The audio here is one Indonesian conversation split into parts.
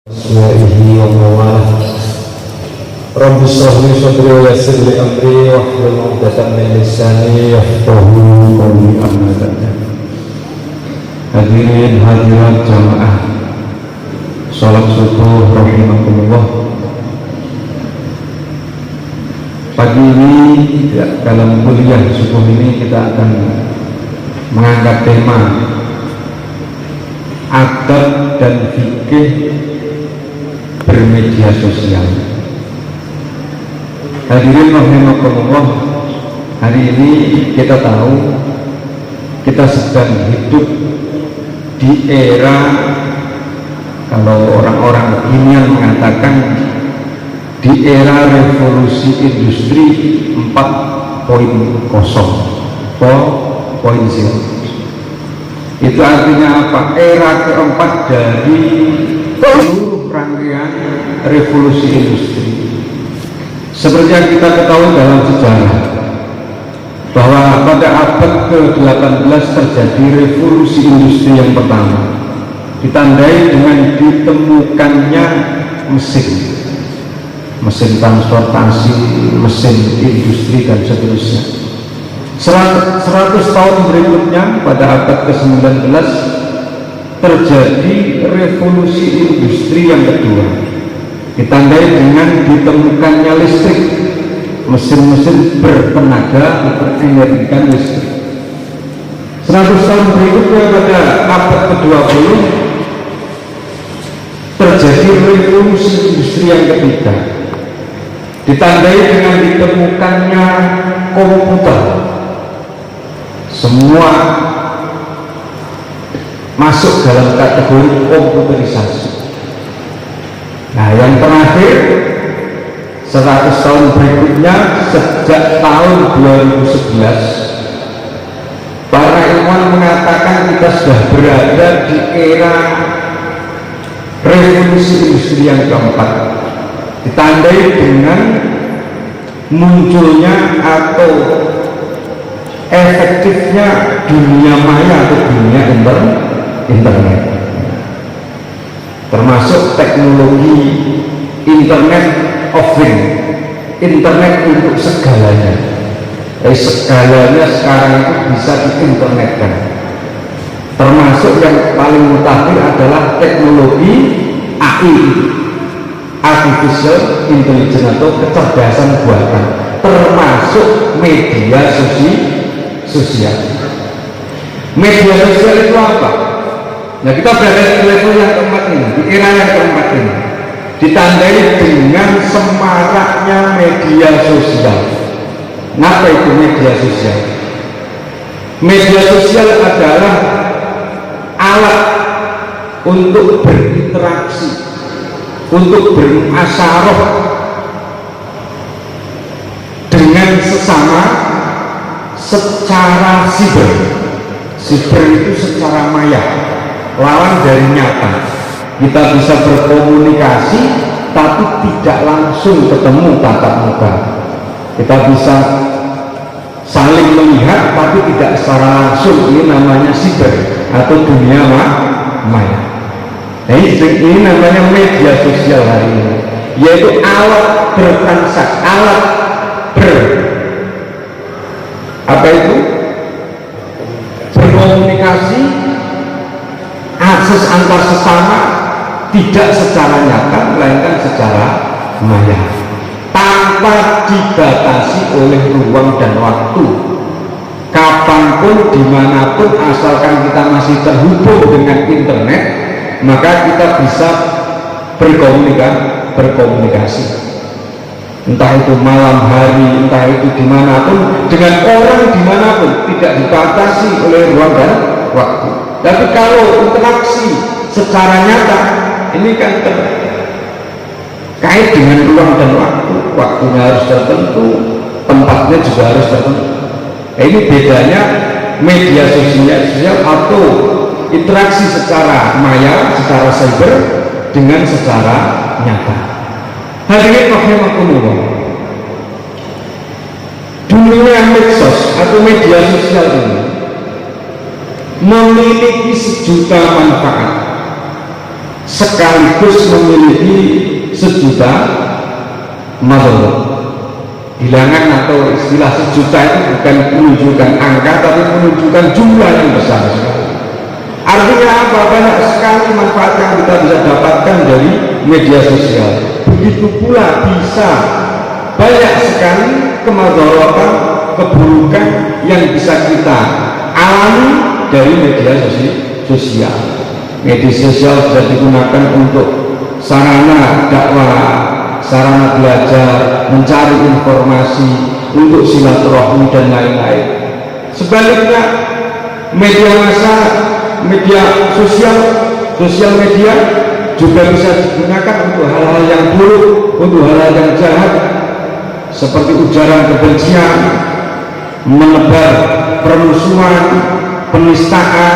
asma'ihi wa mawalah. Rabbi shrah li sadri wa yassir li amri wahlul 'uqdatam min lisani yafqahu qawli. Amma ba'du. Hadirin hadirat jamaah salat subuh rahimakumullah. Pagi ini dalam kuliah subuh ini kita akan mengangkat tema adab dan fikih bermedia sosial. Hadirin rahimakumullah, hari ini kita tahu kita sedang hidup di era, kalau orang-orang kekinian mengatakan, di era revolusi industri 4.0. Itu artinya apa? Era keempat dari seluruh rangkaian revolusi industri. Seperti yang kita ketahui dalam sejarah, bahwa pada abad ke-18 terjadi revolusi industri yang pertama, ditandai dengan ditemukannya mesin transportasi, mesin industri, dan seterusnya. 100 tahun berikutnya, pada abad ke-19 terjadi revolusi industri yang kedua, ditandai dengan ditemukannya listrik, mesin-mesin bertenaga berenergikan listrik. 100 tahun berikutnya, pada abad ke-20 terjadi revolusi industri yang ketiga, ditandai dengan ditemukannya komputer. Semua masuk dalam kategori komputerisasi. Nah, yang terakhir 100 tahun berikutnya, sejak tahun 2011 para ilmuwan mengatakan kita sudah berada di era revolusi industri yang keempat, ditandai dengan munculnya atau efektifnya dunia maya atau dunia internet, termasuk teknologi internet of things, internet untuk segalanya. Segalanya sekarang itu bisa diinternetkan, termasuk yang paling mutakhir adalah teknologi AI, artificial intelligence atau kecerdasan buatan, termasuk media sosial. Media sosial itu apa? Nah, kita berada di level yang keempat ini, di era yang keempat ini, ditandai dengan semaraknya media sosial. Apa itu media sosial? Media sosial adalah alat untuk berinteraksi, untuk bermuasyarah dengan sesama secara siber. Siber itu secara maya, lawan dari nyata. Kita bisa berkomunikasi tapi tidak langsung ketemu tatap muka. Kita bisa saling melihat tapi tidak secara langsung. Ini namanya siber atau dunia maya. Nah, ini namanya media sosial hari ini, yaitu alat bertransaksi, alat apa itu? Berkomunikasi, akses antar sesama, tidak secara nyata melainkan secara maya, tanpa dibatasi oleh ruang dan waktu. Kapanpun, dimanapun, asalkan kita masih terhubung dengan internet, maka kita bisa berkomunikasi. Entah itu malam hari, entah itu dimanapun, dengan orang dimanapun, tidak dibatasi oleh ruang dan waktu. Tapi kalau interaksi secara nyata, ini kan terkait dengan ruang dan waktu. Waktunya harus tertentu, tempatnya juga harus tertentu. Nah, ini bedanya media sosial atau interaksi secara maya, secara cyber, dengan secara nyata. Hadirin rahimakumullah, dunia medsos atau media sosial ini memiliki sejuta manfaat. sekaligus memiliki sejuta madharat. Bilangan atau istilah sejuta itu bukan menunjukkan angka, tapi menunjukkan jumlah yang besar sekali. Artinya apa? Banyak sekali manfaat yang kita bisa dapatkan dari media sosial. Begitu pula bisa banyak sekali kemadharatan, keburukan yang bisa kita alami dari media sosial. Media sosial bisa digunakan untuk sarana dakwah, sarana belajar, mencari informasi, untuk silaturahmi dan lain-lain. Sebaliknya media massa, media sosial media juga bisa digunakan untuk hal-hal yang buruk, untuk hal-hal yang jahat, seperti ujaran kebencian, menebar permusuhan, penistaan,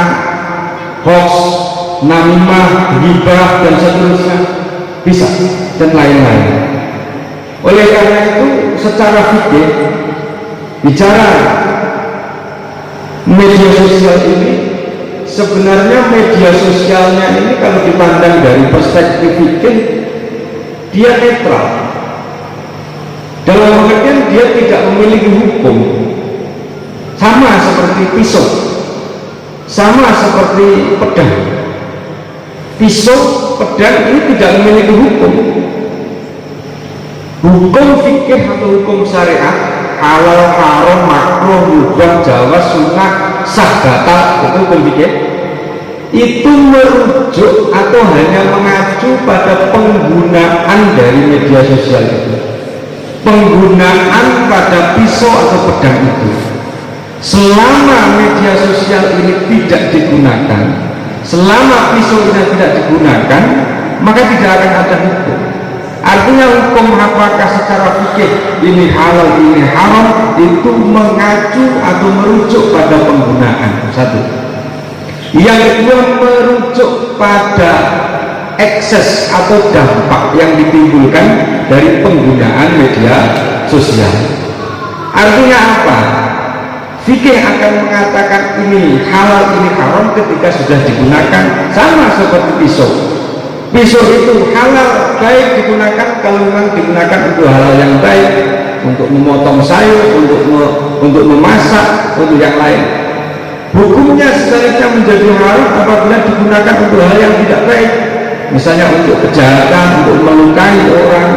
hoax, namimah, ghibah dan seterusnya, bisa, dan lain-lain. Oleh karena itu, secara fikih bicara media sosial ini, sebenarnya media sosialnya ini kalau dipandang dari perspektif fikih, dia netral. Dalam pengertian dia tidak memiliki hukum, sama seperti pisau, sama seperti pedang. Pisau, pedang ini tidak memiliki hukum. Hukum fikih atau hukum syariat, halal, haram, makruh, mubah, jawaz, sunnah, sah, batal, itu hukum fikih. Itu merujuk atau hanya mengacu pada penggunaan dari media sosial itu, penggunaan pada pisau atau pedang itu. Selama media sosial ini tidak digunakan, selama pisau ini tidak digunakan, maka tidak akan ada hukum. Artinya hukum apakah secara fikih ini halal, ini haram, itu mengacu atau merujuk pada penggunaan. Satu. Yang kedua, merujuk pada ekses atau dampak yang ditimbulkan dari penggunaan media sosial. Artinya apa? Fikih akan mengatakan ini halal, ini haram ketika sudah digunakan, sama seperti pisau. Pisau itu halal, baik digunakan kalau memang digunakan untuk hal yang baik, untuk memotong sayur, untuk memasak, untuk yang lain. Hukumnya sebaliknya menjadi haram apabila digunakan untuk hal yang tidak baik, misalnya untuk kejahatan, untuk melukai orang,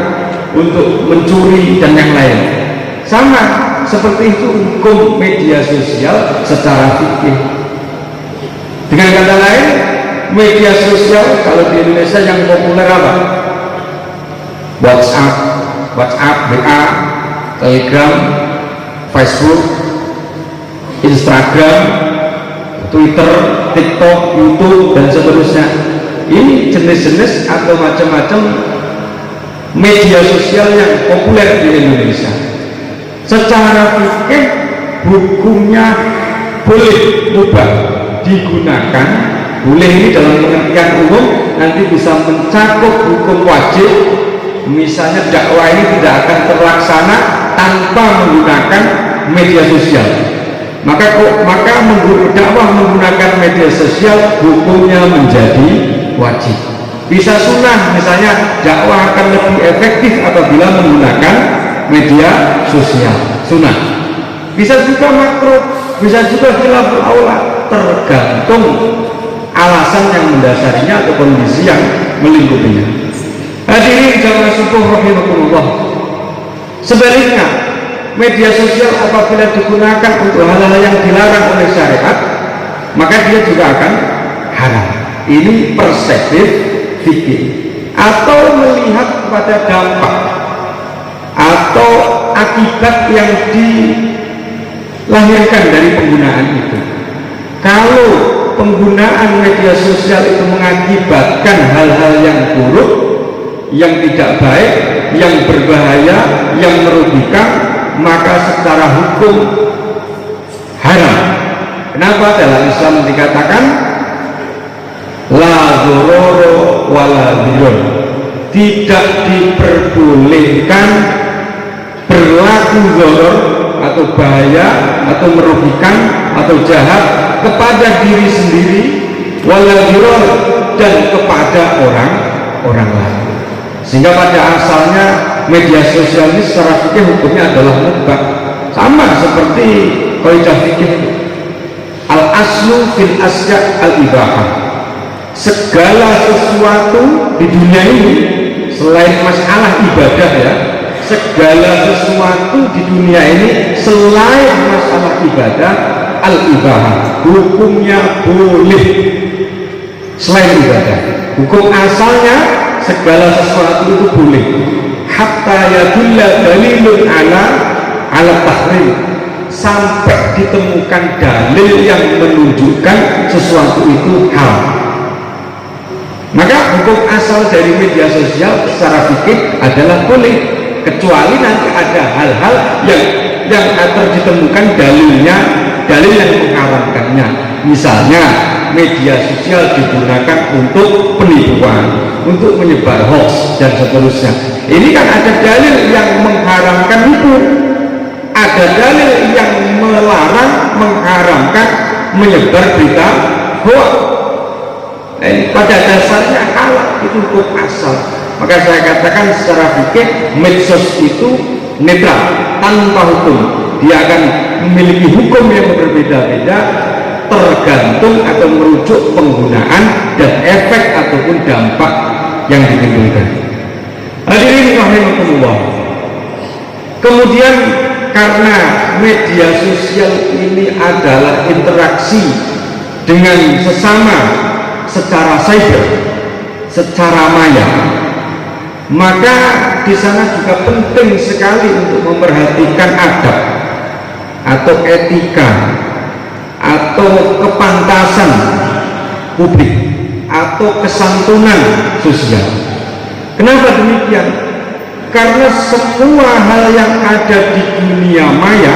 untuk mencuri dan yang lain. Sama seperti itu hukum media sosial secara fikih. Dengan kata lain, media sosial kalau di Indonesia yang populer apa? WhatsApp, WA, Telegram, Facebook, Instagram, Twitter, TikTok, YouTube dan seterusnya. Ini jenis-jenis atau macam-macam media sosial yang populer di Indonesia. Secara fikih hukumnya boleh, mubah digunakan. Boleh ini dalam pengertian umum, nanti bisa mencakup hukum wajib. Misalnya dakwah ini tidak akan terlaksana tanpa menggunakan media sosial. Maka dakwah menggunakan media sosial hukumnya menjadi wajib. Bisa sunnah, misalnya dakwah akan lebih efektif apabila menggunakan media sosial, sunnah. Bisa juga makruh, bisa juga khilaful aula, tergantung alasan yang mendasarinya atau kondisi yang melingkupinya. Hadirin jamaah subuh rahimakumullah. Sebaliknya, media sosial apabila digunakan untuk hal-hal yang dilarang oleh syariat, maka dia juga akan haram. Ini perspektif fikih. Atau melihat pada dampak atau akibat yang dilahirkan dari penggunaan itu. Kalau penggunaan media sosial itu mengakibatkan hal-hal yang buruk, yang tidak baik, yang berbahaya, yang merugikan, maka secara hukum haram. Kenapa? Dalam Islam dikatakan la dzarara wala dirar, tidak diperbolehkan berlaku dzaror atau bahaya atau merugikan atau jahat kepada diri sendiri, wala dirar, dan kepada orang lain. Sehingga pada asalnya media sosial ini secara fikih hukumnya adalah mubah, sama seperti kaidah fikih al aslu fil asya al ibahah. Segala sesuatu di dunia ini selain masalah ibadah ya, segala sesuatu di dunia ini selain masalah ibadah al ibahah, hukumnya boleh. Selain ibadah, hukum asalnya segala sesuatu itu boleh, hatta yadulla dalilun ala tahrim, sampai ditemukan dalil yang menunjukkan sesuatu itu haram. Maka hukum asal dari media sosial secara fikih adalah boleh, kecuali nanti ada hal-hal yang akan ditemukan dalilnya, dalil yang mengharamkannya. Misalnya media sosial digunakan untuk penipuan, untuk menyebar hoax dan seterusnya. Ini kan ada dalil yang mengharamkan itu, ada dalil yang melarang, mengharamkan menyebar berita hoax. Pada dasarnya halal, itu hukum asal. Maka saya katakan secara fikih medsos itu netral, tanpa hukum. Dia akan memiliki hukum yang berbeda-beda tergantung atau merujuk penggunaan dan efek ataupun dampak yang ditimbulkan. Hadirin rahimakumullah. Kemudian karena media sosial ini adalah interaksi dengan sesama secara cyber, secara maya, maka di sana juga penting sekali untuk memperhatikan adab atau etika atau kepantasan publik atau kesantunan sosial. Kenapa demikian? Karena semua hal yang ada di dunia maya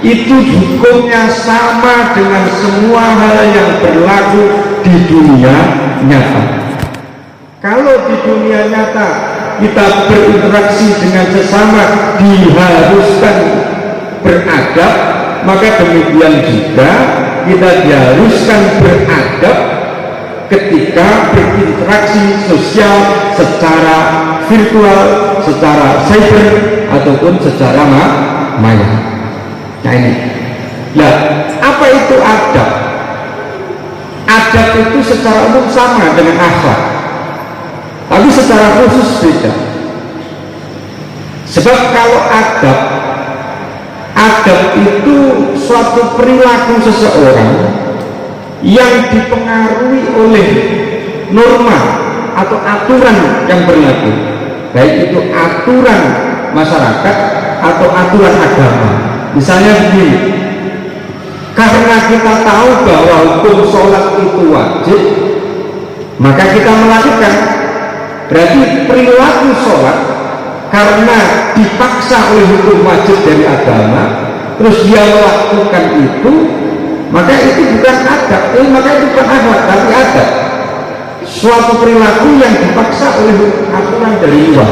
itu hukumnya sama dengan semua hal yang berlaku di dunia nyata. Kalau di dunia nyata kita berinteraksi dengan sesama diharuskan beradab, maka demikian juga kita diharuskan beradab ketika berinteraksi sosial secara virtual, secara cyber ataupun secara maya. Nah ini, nah apa itu adab? Adab itu secara umum sama dengan akhlak, tapi secara khusus beda. Sebab kalau adab itu suatu perilaku seseorang yang dipengaruhi oleh norma atau aturan yang berlaku, baik itu aturan masyarakat atau aturan agama. Misalnya begini, karena kita tahu bahwa hukum sholat itu wajib, maka kita melakukan. Berarti perilaku sholat karena dipaksa oleh hukum wajib dari agama, terus dia melakukan itu, maka itu bukan adab, maka itu bukan akhlak, tapi adab. Suatu perilaku yang dipaksa oleh aturan dari luar,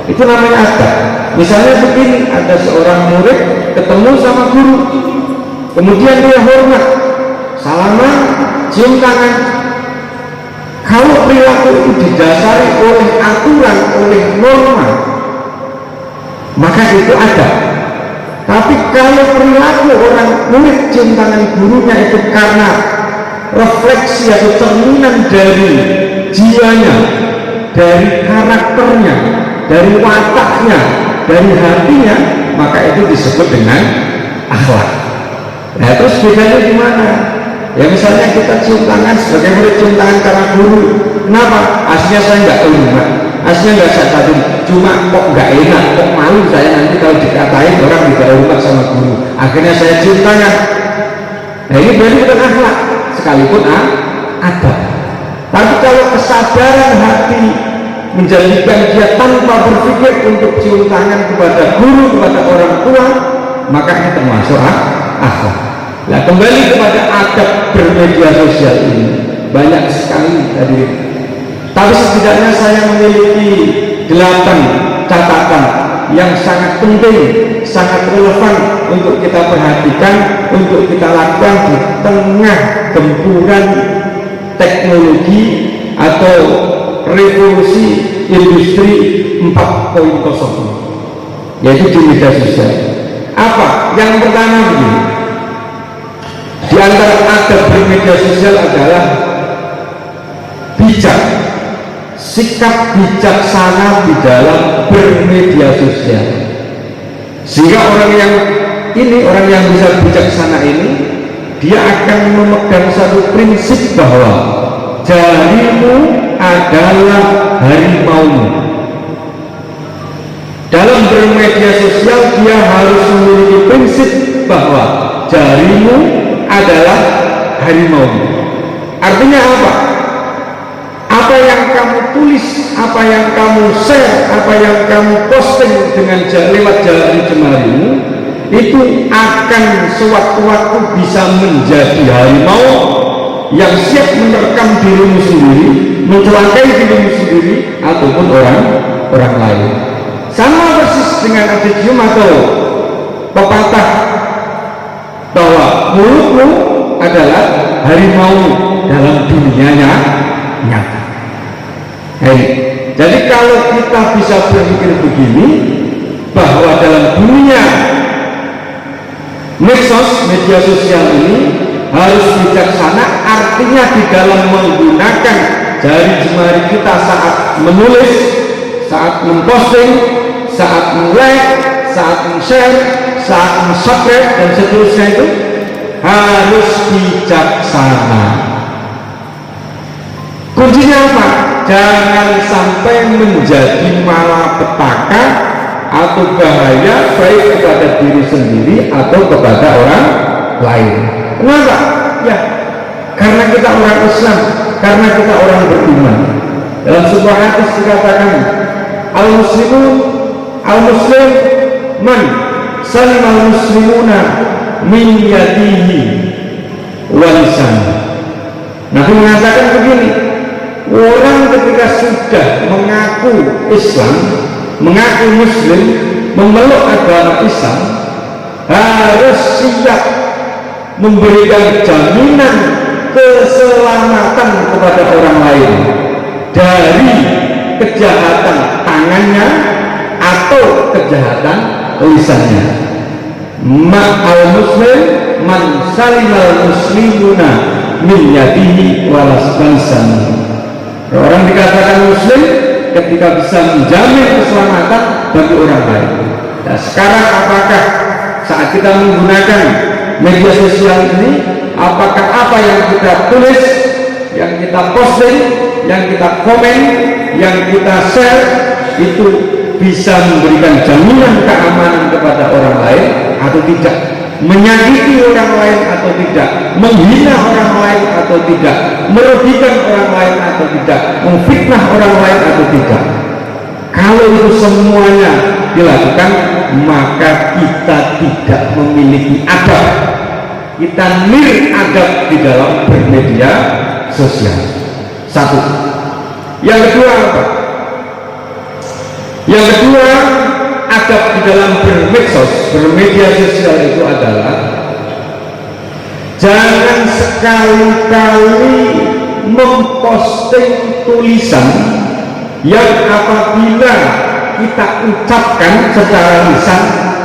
itu namanya adab. Misalnya begini, ada seorang murid ketemu sama guru, kemudian dia hormat, salaman, cium tangan. Kalau perilaku itu didasari oleh aturan, oleh norma, maka itu adab. Tapi kalau perilaku orang murid cium tangan gurunya itu karena refleksi atau cerminan dari jiwanya, dari karakternya, dari wataknya, dari hatinya, maka itu disebut dengan akhlak. Nah terus bedanya gimana? Ya misalnya kita cium tangan, sebagai murid cium tangan karena guru. Kenapa? Aslinya saya nggak hormat, aslinya nggak saya tadi, cuma kok nggak enak, kok malu saya nanti kalau dikatain orang tidak hormat sama guru, akhirnya saya cium tangan. Nah ini berarti bukan akhlak, sekalipun adab. Tapi kalau kesadaran hati menjadikan dia tanpa berpikir untuk cium tangan kepada guru, kepada orang tua, maka ini termasuk akhlak. Nah kembali kepada adab bermedia sosial ini, banyak sekali tadi, tapi setidaknya saya memiliki 8 catatan yang sangat penting, sangat relevan untuk kita perhatikan, untuk kita lakukan di tengah gempuran teknologi atau revolusi industri 4.0, yaitu di media sosial. Apa? Yang pertama begini, di antara adab bermedia sosial adalah bijak, sikap bijaksana di dalam bermedia sosial. Sehingga orang yang bisa bijaksana ini, dia akan memegang satu prinsip bahwa jarimu adalah harimaumu. Dalam bermedia sosial dia harus memiliki prinsip bahwa jarimu adalah harimaumu. Artinya apa? Apa yang kamu tulis, apa yang kamu share, apa yang kamu posting dengan lewat jari jemarimu, itu akan sewaktu-waktu bisa menjadi harimau yang siap menerkam dirimu sendiri, mencelakai dirimu sendiri ataupun orang lain. Sama persis dengan adigium atau pepatah bahwa mulutmu adalah harimau dalam dunianya nyata. Jadi kalau kita bisa berpikir begini, bahwa dalam dunia medsos, media sosial ini harus bijaksana, artinya di dalam menggunakan jari jemari kita saat menulis, saat memposting, saat nge-like, saat nge-share, saat nge-subscribe dan seterusnya, itu harus bijaksana. Kuncinya apa? Jangan sampai menjadi malapetaka atau bahaya baik kepada diri sendiri atau kepada orang lain. Kenapa? Ya, karena kita orang Islam, karena kita orang beriman. Dalam sebuah hadis dikatakan, al-muslim man salim al-muslimuna min yadihi wa lisanihi. Nabi mengatakan begini, orang ketika sudah mengaku Islam, mengaku Muslim, memeluk agama Islam, harus siap memberikan jaminan keselamatan kepada orang lain dari kejahatan tangannya atau kejahatan lisannya. Ma'al muslim man salimal muslimuna min yadihi walasani. Orang dikatakan muslim ketika bisa menjamin keselamatan bagi orang lain. Nah, sekarang apakah saat kita menggunakan media sosial ini, apakah apa yang kita tulis, yang kita posting, yang kita komen, yang kita share itu bisa memberikan jaminan keamanan kepada orang lain atau tidak, menyakiti orang lain atau tidak, menghina orang lain atau tidak, merugikan orang lain atau tidak, memfitnah orang lain atau tidak? Kalau itu semuanya dilakukan, maka kita tidak memiliki adab, kita nir adab di dalam bermedia sosial. Satu. Yang kedua apa? Yang kedua, adab di dalam bermedsos, bermedia sosial itu adalah jangan sekali-kali memposting tulisan yang apabila kita ucapkan secara lisan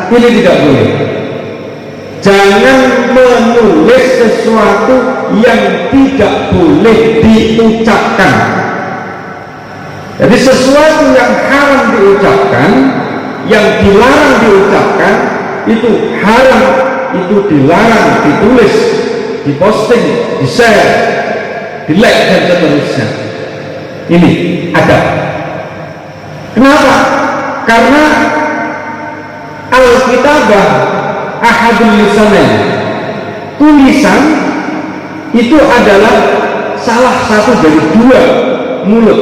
ini tidak boleh. Jangan menulis sesuatu yang tidak boleh diucapkan. Jadi sesuatu yang haram diucapkan, yang dilarang diucapkan, itu haram, itu dilarang ditulis, diposting, di-share, di-like dan seterusnya. Ini adab. Kenapa? Karena al-kitabah ahadul lisanain, tulisan itu adalah salah satu dari dua mulut,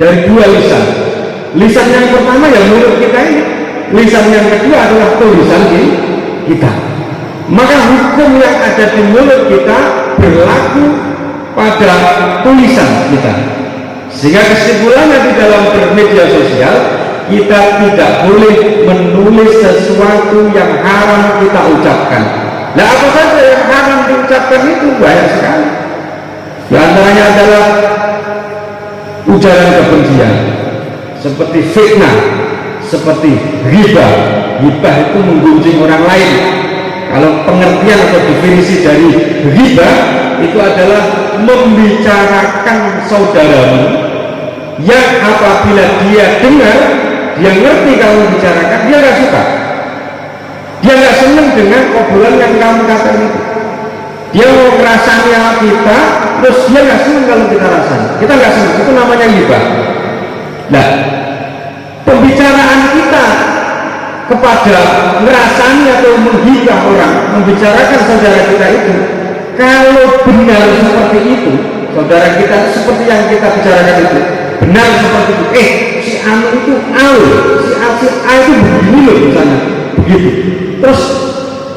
dari dua lisan. Lisan yang pertama ya mulut kita ini, lisan yang kedua adalah tulisan kita. Maka hukum yang ada di mulut kita berlaku pada tulisan kita. Sehingga kesimpulannya di dalam bermedia sosial, kita tidak boleh menulis sesuatu yang haram kita ucapkan. Nah, apa saja yang haram diucapkan itu banyak sekali. Di antaranya adalah ujaran kebencian, seperti fitnah, seperti ghibah. Ghibah itu menggunjing orang lain. Kalau pengertian atau definisi dari ghibah itu adalah membicarakan saudaramu yang apabila dia dengar, dia ngerti kalau membicarakan, dia nggak suka, dia nggak senang dengan obrolan yang kamu katakan itu. Dia mau ngerasanya kita, terus dia nggak senang kalau kita rasain, kita nggak senang, itu namanya ghibah. Nah, pembicaraan kita kepada ngerasani atau menghibah orang, membicarakan saudara kita itu, kalau benar seperti itu, saudara kita seperti yang kita bicarakan itu benar seperti itu, si Anu itu si A itu begini loh misalnya, begitu, terus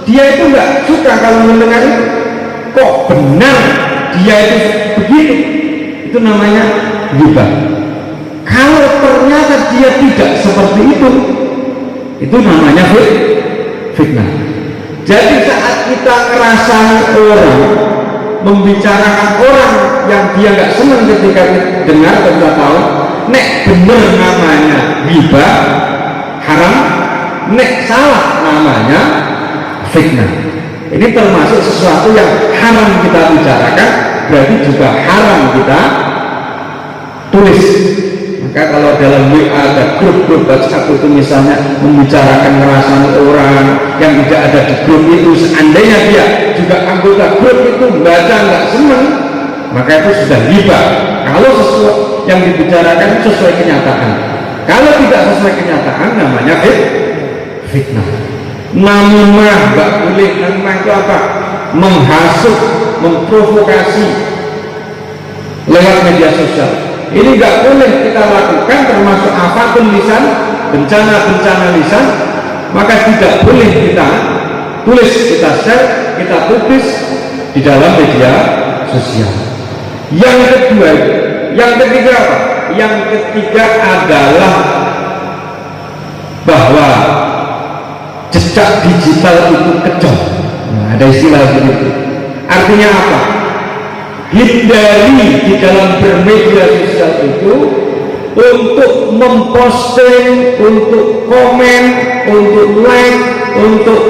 dia itu nggak suka kalau mendengar itu, kok benar dia itu begitu, itu namanya ghibah. Kalau ternyata dia tidak seperti itu namanya fitnah. Jadi saat kita ngerasani orang, membicarakan orang yang dia nggak senang ketika dengar, kita tahu nek bener namanya ghibah haram, nek salah namanya fitnah. Ini termasuk sesuatu yang haram kita bicarakan, berarti juga haram kita tulis. Maka kalau dalam WA ada grup-grup WhatsApp itu misalnya membicarakan ngerasani orang yang tidak ada di grup itu, seandainya dia juga anggota grup itu baca nggak senang, maka itu sudah ghibah. Kalau sesuatu yang dibicarakan sesuai kenyataan, kalau tidak sesuai kenyataan namanya fitnah. Namimah nggak boleh. Namimah itu apa? Menghasut, memprovokasi lewat media sosial. Ini nggak boleh kita lakukan, termasuk afatun lisan, bencana-bencana lisan. Maka tidak boleh kita tulis, kita share, kita publis di dalam media sosial. Yang ketiga apa? Yang ketiga adalah bahwa jejak digital itu kejam. Nah, ada istilah begitu. Artinya apa? Hindari di dalam bermedia sosial itu untuk memposting, untuk komen, untuk like, untuk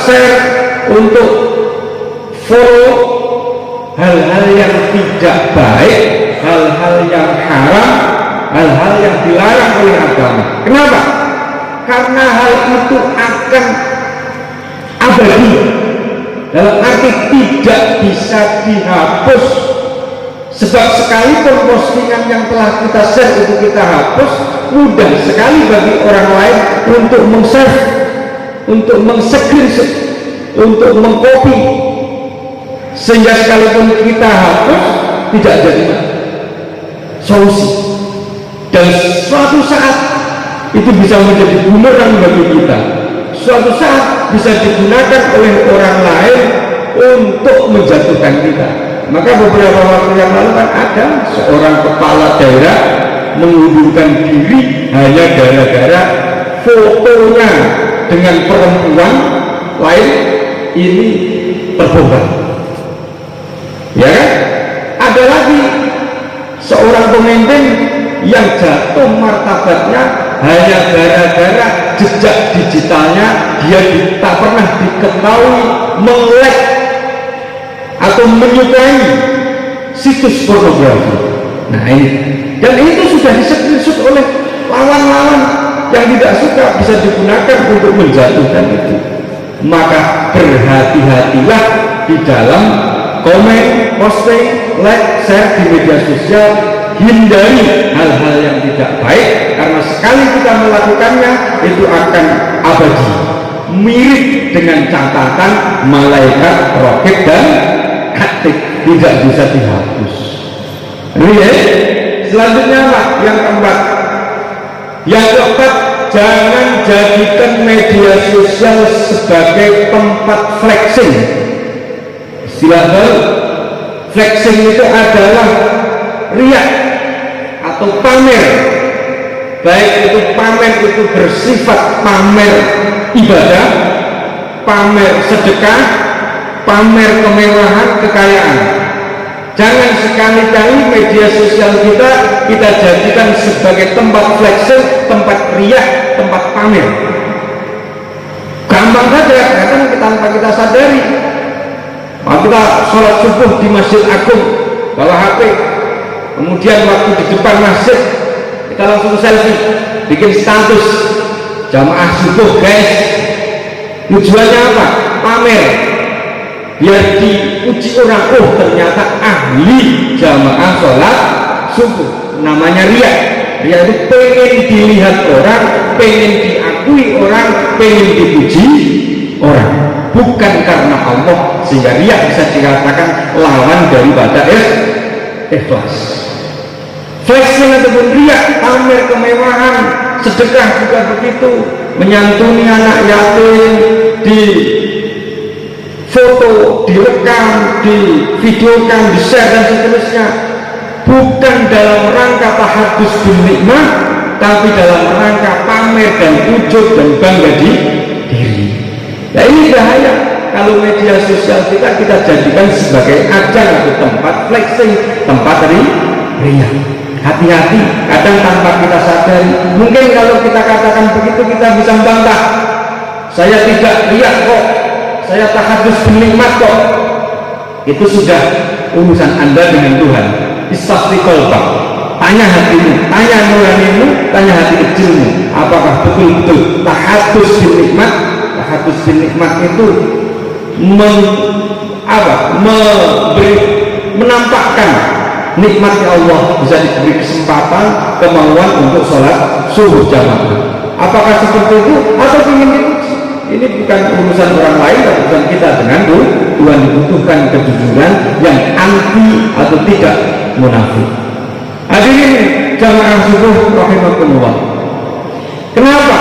share, untuk follow hal-hal yang tidak baik, hal-hal yang haram, hal-hal yang dilarang oleh agama. Kenapa? Karena hal itu akan abadi, dalam arti tidak bisa dihapus. Sebab sekalipun postingan yang telah kita share itu kita hapus, mudah sekali bagi orang lain untuk meng-share, untuk meng-screenshot, untuk mengcopy, sehingga sekalipun kita hapus tidak jadi solusi. Dan suatu saat itu bisa menjadi bumerang bagi kita, suatu saat bisa digunakan oleh orang lain untuk menjatuhkan kita. Maka beberapa waktu yang lalu kan ada seorang kepala daerah mengundurkan diri hanya gara-gara fotonya dengan perempuan lain ini terbongkar. Ya kan? Ada lagi seorang pemimpin yang jatuh martabatnya hanya gara-gara jejak digitalnya dia tak pernah diketahui meng-like atau menyukai situs pornografi. Nah ini, dan itu sudah di-screenshot oleh lawan-lawan yang tidak suka, bisa digunakan untuk menjatuhkan itu. Maka berhati-hatilah di dalam komen, posting, like, share di media sosial. Hindari hal-hal yang tidak baik, karena sekali kita melakukannya itu akan abadi, mirip dengan catatan malaikat, raqib dan atid, tidak bisa dihapus. Ini ya. Selanjutnya apa? Yang keempat. Yang keempat, jangan jadikan media sosial sebagai tempat flexing. Istilah flexing itu adalah riak atau pamer, baik itu pamer itu bersifat pamer ibadah, pamer sedekah, pamer kemewahan, kekayaan, Jangan sekali-kali media sosial kita jadikan sebagai tempat flexing, tempat riak, tempat pamer. Gampang saja, kadang tanpa kita sadari. Kita sholat subuh di Masjid Agung, bawa HP, kemudian waktu di depan masjid kita langsung selfie, bikin status jamaah subuh guys. Tujuannya apa? Pamer, biar diuji orang, oh ternyata ahli jamaah sholat subuh. Namanya riak. Riak itu pengen dilihat orang, pengen diakui orang, pengen dipuji orang, bukan karena Allah. Sehingga riak bisa dikatakan lawan daripada ikhlas. Flexing ataupun riak, pamer kemewahan, sedekah juga begitu, menyantuni anak yatim, di foto, direkam, divideokan, di-share dan seterusnya, bukan dalam rangka tahadus bil nikmah, tapi dalam rangka pamer dan ujub dan bangga diri. Nah ini bahaya kalau media sosial kita jadikan sebagai ajang atau tempat flexing, tempat riak. Hati-hati, kadang tanpa kita sadari. Mungkin kalau kita katakan begitu kita bisa membantah, saya tidak riak kok, saya tahadus bil nikmat kok. Itu sudah urusan Anda dengan Tuhan. Istafti qalbak, tanya hatimu, tanya nuranimu, tanya hati kecilmu, apakah betul-betul tahadus bil nikmat. Tahadus bil nikmat itu menampakkan nikmatnya Allah, bisa diberi kesempatan, kemauan untuk sholat subuh jamaah. Apakah seperti itu atau ingin dipuji? Ini bukan urusan orang lain, tapi urusan kita dengan Tuhan. Dibutuhkan kejujuran yang anti atau tidak munafik. Hadirin jamaah subuh rahimakumullah. Kenapa?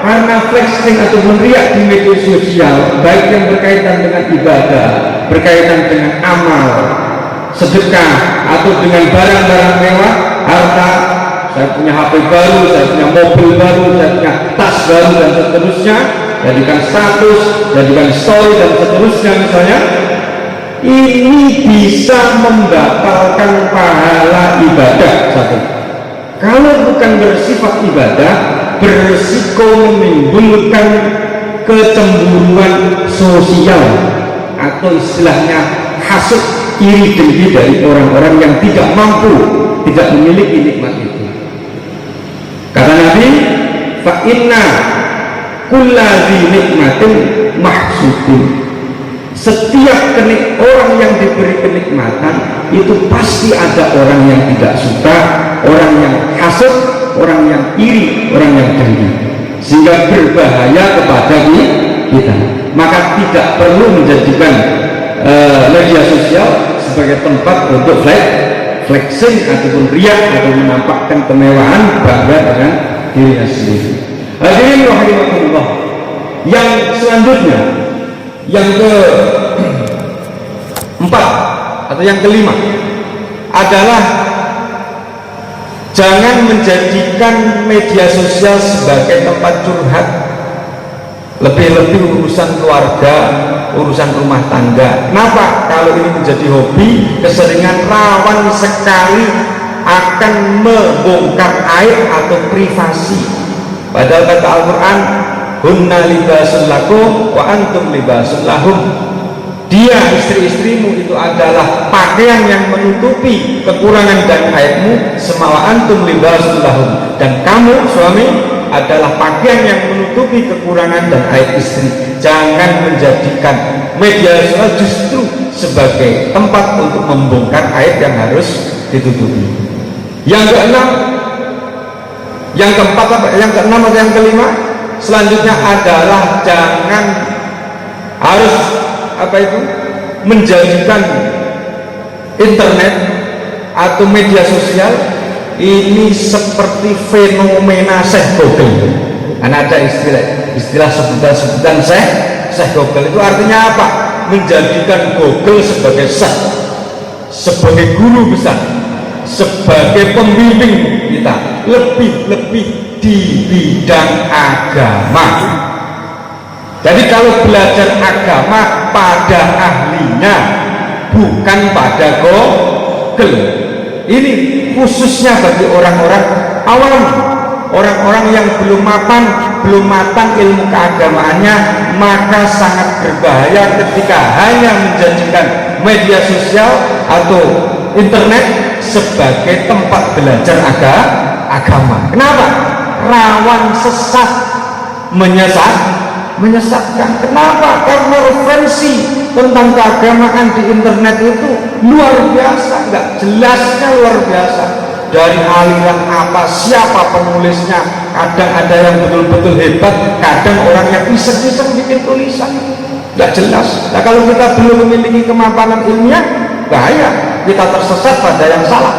Karena flexing atau riak di media sosial, baik yang berkaitan dengan ibadah, berkaitan dengan amal, sedekah, atau dengan barang-barang mewah, harta, saya punya HP baru, saya punya mobil baru, saya punya tas baru dan seterusnya, jadikan status, jadikan story dan seterusnya misalnya, ini bisa membatalkan pahala ibadah. Satu, kalau bukan bersifat ibadah, berisiko menimbulkan kecemburuan sosial atau istilahnya hasud, iri dengki dari orang-orang yang tidak mampu, tidak memiliki nikmat itu. Kata Nabi, fa inna kulladzi nikmatin mahsudun. Setiap orang yang diberi kenikmatan itu pasti ada orang yang tidak suka, orang yang hasud, orang yang iri, orang yang dengki, sehingga berbahaya kepada kita. Maka tidak perlu menjadikan media sosial sebagai tempat untuk flexing ataupun riak atau menampakkan kemewahan, bangga dengan dirinya sendiri. Hadirin rahimakumullah. Yang selanjutnya, yang keempat atau yang kelima adalah jangan menjadikan media sosial sebagai tempat curhat, lebih-lebih urusan keluarga, urusan rumah tangga. Kenapa? Kalau ini menjadi hobi, keseringan rawan sekali akan membongkar aib atau privasi. Padahal kata Al-Quran, hunna libasul lakum wa antum libasul lahum. Dia, istri-istrimu itu adalah pakaian yang menutupi kekurangan dan aibmu, semawa antum libasul lahum. Dan kamu suami adalah pakaian yang menutupi kekurangan dan aib istri. Jangan menjadikan media sosial justru sebagai tempat untuk membongkar aib yang harus ditutupi. Yang keenam, yang keempat apa? Yang keenam atau yang kelima? Selanjutnya adalah jangan harus menjadikan internet atau media sosial ini seperti fenomena Syekh Google. Ada istilah sebutan Syekh Google. Itu artinya apa? Menjadikan Google sebagai Syekh, sebagai guru besar, sebagai pembimbing kita, lebih-lebih di bidang agama. Jadi kalau belajar agama pada ahlinya, bukan pada Google ini khususnya bagi orang-orang awam, orang-orang yang belum mapan, belum matang ilmu keagamaannya, maka sangat berbahaya ketika hanya menjadikan media sosial atau internet sebagai tempat belajar agama. Kenapa? Rawan sesat, menyesatkan. Kenapa? Karena referensi tentang keagamaan di internet itu luar biasa, nggak jelasnya luar biasa. Dari aliran apa, siapa penulisnya, kadang ada yang betul-betul hebat, kadang orang yang iseng-iseng bikin tulisan nggak jelas. Nah, kalau kita belum memiliki kemapanan ilmiah, bahaya, kita tersesat pada yang salah.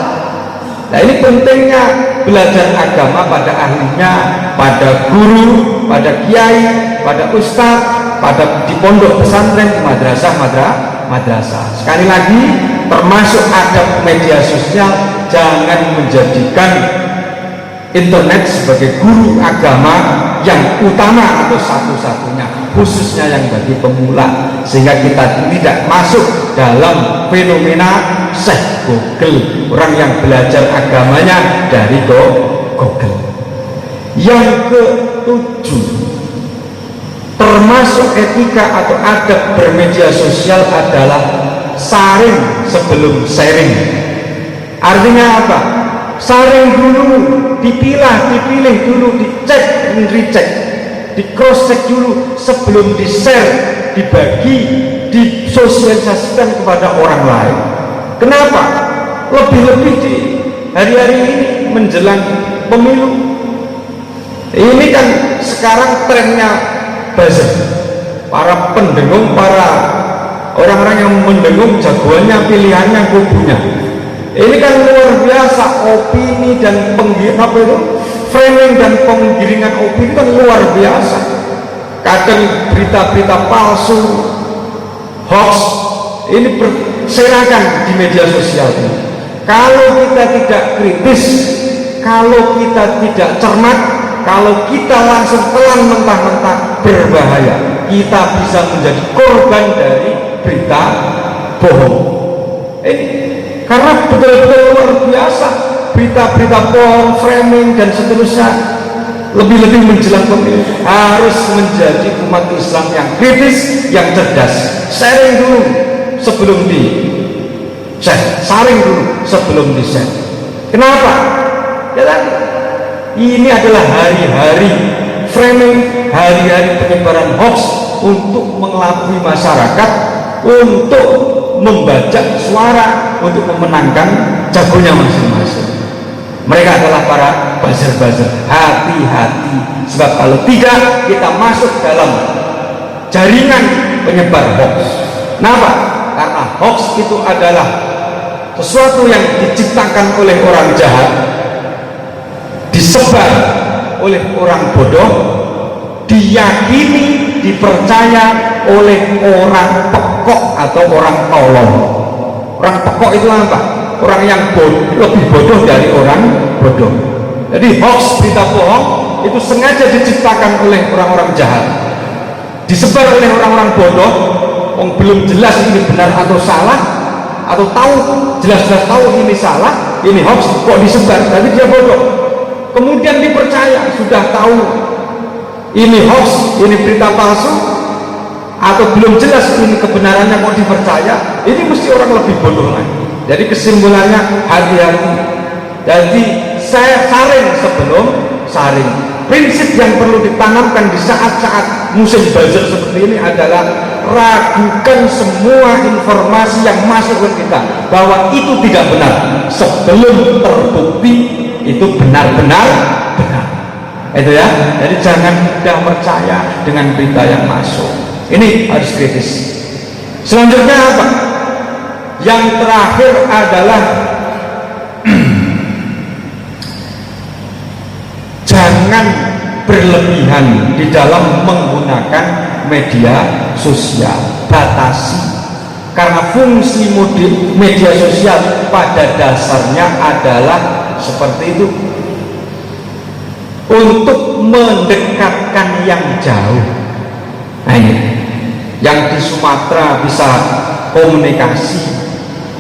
Nah, ini pentingnya belajar agama pada ahlinya, pada guru, pada kiai, pada ustadz, pada di pondok pesantren, di madrasah. Sekali lagi, termasuk adab media sosial, jangan menjadikan internet sebagai guru agama yang utama atau satu-satunya, khususnya yang bagi pemula, sehingga kita tidak masuk dalam fenomena Syekh Google, orang yang belajar agamanya dari Google. Yang ketujuh, termasuk etika atau adab bermedia sosial adalah saring sebelum sharing. Artinya apa? Saring dulu, dipilih dulu, dicek, recheck, di cross check dulu sebelum di share, dibagi, disosialisasikan kepada orang lain. Kenapa? Lebih-lebih di hari-hari ini menjelang pemilu. Ini kan sekarang trennya buzzer. Para pendengung, para orang-orang yang mendengung jagoannya, pilihannya, kubunya. Ini kan luar biasa, opini dan framing dan penggiringan opini kan luar biasa. Kadang berita-berita palsu, hoax, ini berserakan di media sosial ini. Kalau kita tidak kritis, kalau kita tidak cermat, kalau kita langsung telan mentah-mentah, berbahaya. Kita bisa menjadi korban dari berita bohong. Karena betul-betul luar biasa berita-berita bohong, framing dan seterusnya. Lebih-lebih menjelang pemilu, harus menjadi umat Islam yang kritis, yang cerdas. Sharing dulu sebelum di share, saring dulu sebelum di share. Kenapa? Ya kan? Ini adalah hari-hari framing, hari-hari penyebaran hoax untuk mengelabui masyarakat, untuk membajak suara, untuk memenangkan jagonya masing-masing. Mereka adalah para buzzer-buzzer. Hati-hati, sebab kalau tidak, kita masuk dalam jaringan penyebar hoax. Kenapa? Karena hoax itu adalah sesuatu yang diciptakan oleh orang jahat, disebar oleh orang bodoh, diyakini, dipercaya oleh orang pekok atau orang tolol. Orang pekok itu apa? Orang yang lebih bodoh dari orang bodoh. Jadi hoax, berita bohong itu sengaja diciptakan oleh orang-orang jahat, disebar oleh orang-orang bodoh, yang belum jelas ini benar atau salah, atau tahu, jelas-jelas tahu ini salah, ini hoax, kok disebar, tapi dia bodoh. Kemudian dipercaya, sudah tahu ini hoax, ini berita palsu, atau belum jelas ini kebenarannya kok dipercaya, ini mesti orang lebih bodoh lagi. Jadi kesimpulannya, hati-hati. Jadi saya saring sebelum saring. Prinsip yang perlu ditanamkan di saat-saat musim buzzer seperti ini adalah ragukan semua informasi yang masuk ke kita, bahwa itu tidak benar sebelum terbukti itu benar-benar benar. Itu ya. Jadi jangan mudah percaya dengan berita yang masuk. Ini harus kritis. Selanjutnya apa? Yang terakhir adalah jangan berlebihan di dalam menggunakan media sosial. Batasi. Karena fungsi media sosial pada dasarnya adalah seperti itu, untuk mendekatkan yang jauh. Nah, ini yang di Sumatera bisa komunikasi,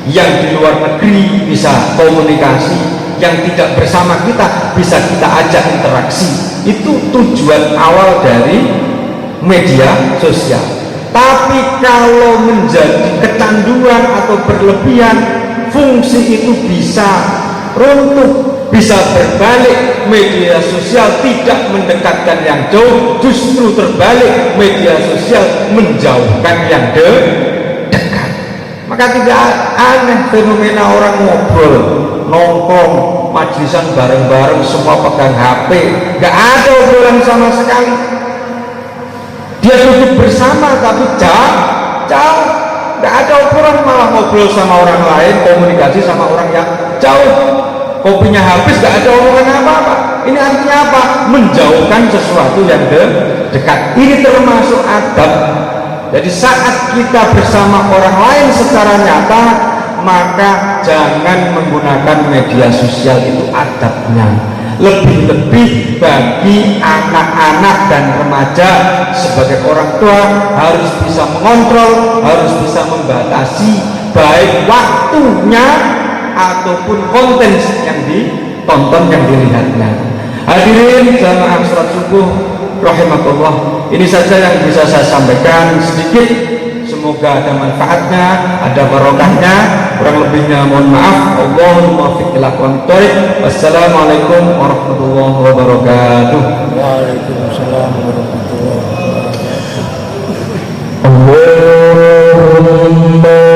yang di luar negeri bisa komunikasi, yang tidak bersama kita bisa kita ajak interaksi. Itu tujuan awal dari media sosial. Tapi kalau menjadi kecanduan atau berlebihan, fungsi itu bisa runtuh, bisa berbalik. Media sosial tidak mendekatkan yang jauh, justru terbalik, media sosial menjauhkan yang dekat. Maka tidak aneh fenomena orang ngobrol, nongkrong, majlisan bareng-bareng, semua pegang HP, gak ada obrolan sama sekali. Dia duduk bersama tapi jauh, gak ada obrolan, malah ngobrol sama orang lain, komunikasi sama orang yang jauh. Kopinya habis, gak ada omongan apa-apa. Ini artinya apa? Menjauhkan sesuatu yang dekat. Ini termasuk adab. Jadi saat kita bersama orang lain secara nyata, maka jangan menggunakan media sosial, itu adabnya. Lebih-lebih bagi anak-anak dan remaja, sebagai orang tua harus bisa mengontrol, harus bisa membatasi baik waktunya ataupun konten yang ditonton, yang dilihatnya. Hadirin jamaah salat subuh rahimakumullah, ini saja yang bisa saya sampaikan sedikit. Semoga ada manfaatnya, ada barokahnya. Kurang lebihnya mohon maaf. Allahumma muwaffiq ila aqwamit thoriq. Wassalamualaikum warahmatullahi wabarakatuh. Waalaikumsalam warahmatullahi wabarakatuh. Allahumma